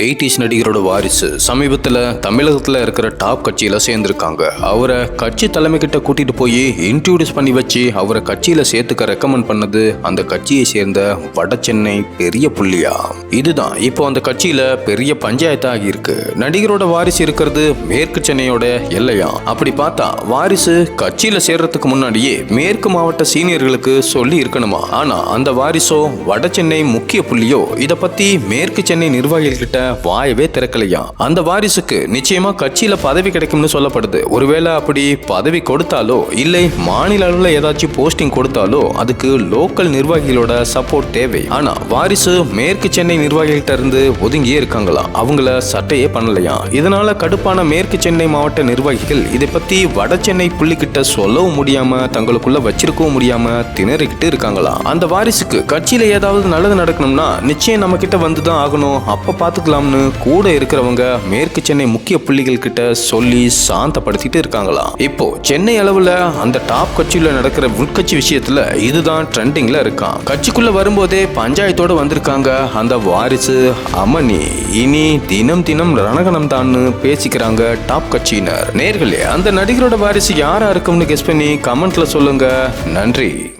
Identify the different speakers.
Speaker 1: 80s நடிகரோட வாரிசு சமீபத்தில் தமிழகத்தில் இருக்கிற டாப் கட்சியில் சேர்ந்துருக்காங்க. அவரை கட்சி தலைமை கிட்ட கூட்டிட்டு போய் இன்ட்ரோடியூஸ் பண்ணி வச்சு அவரை கட்சியில் சேர்த்துக்க ரெக்கமெண்ட் பண்ணது அந்த கட்சியை சேர்ந்த வட சென்னை பெரிய புள்ளியா. இதுதான் இப்போ அந்த கட்சியில பெரிய பஞ்சாயத்து ஆகியிருக்கு. நடிகரோட வாரிசு இருக்கிறது மேற்கு சென்னையோட எல்லையா. அப்படி பார்த்தா வாரிசு கட்சியில சேர்றதுக்கு முன்னாடியே மேற்கு மாவட்ட சீனியர்களுக்கு சொல்லி இருக்கணுமா. ஆனா அந்த வாரிசோ வட சென்னை முக்கிய புள்ளியோ இதை பத்தி மேற்கு சென்னை நிர்வாகிகள் கிட்ட வாயவே திறக்கலையா. அந்த வாரிசுக்கு நிச்சயமா கட்சியில பதவி கிடைக்கும்னு சொல்லப்படுது. ஒருவேளை அப்படி பதவி கொடுத்தாலோ இல்லை மாநில அளவுல ஏதாச்சும் போஸ்டிங் கொடுத்தாலோ அதுக்கு லோக்கல் நிர்வாகிகளோட சப்போர்ட் தேவை. ஆனா வாரிசு மேற்கு சென்னை நிர்வாகிகிட்ட இருந்து ஒதுங்கியே இருக்காங்களா. அவங்கள சட்டையே பண்ணலையா. இதனால கடுப்பான மேற்கு சென்னை மாவட்ட நிர்வாகிகள் இதை பத்தி வட சென்னை புள்ளிக்கிட்ட சொல்லவும் முடியாம தங்களுக்குள்ள வச்சிருக்கவும் முடியாம திணறிக்கிட்டு இருக்காங்களா. அந்த வாரிசுக்கு கட்சியில ஏதாவது நல்லது நடக்கணும்னா நிச்சயம் நம்ம கிட்ட வந்துதான் ஆகணும், அப்ப பாத்துக்கலாம் கூட இருக்கிறவங்க மேற்கு சென்னை முக்கிய புள்ளிகள் கிட்ட சொல்லி சாந்தப்படுத்திட்டு இருக்காங்களா. இப்போ சென்னை அளவுல அந்த டாப் கட்சியில நடக்கிற உட்கட்சி விஷயத்துல இதுதான் ட்ரெண்டிங்ல இருக்கான். கட்சிக்குள்ள வரும்போதே பஞ்சாயத்தோட வந்திருக்காங்க அந்த வாரிசு அமனி. இனி தினம் தினம் ரணகணம் தான் பேசிக்கிறாங்க டாப் கட்சியினர். நேர்களே, அந்த நடிகரோட வாரிசு யாரா இருக்கும்னு கெஸ் பண்ணி கமெண்ட்ல சொல்லுங்க. நன்றி.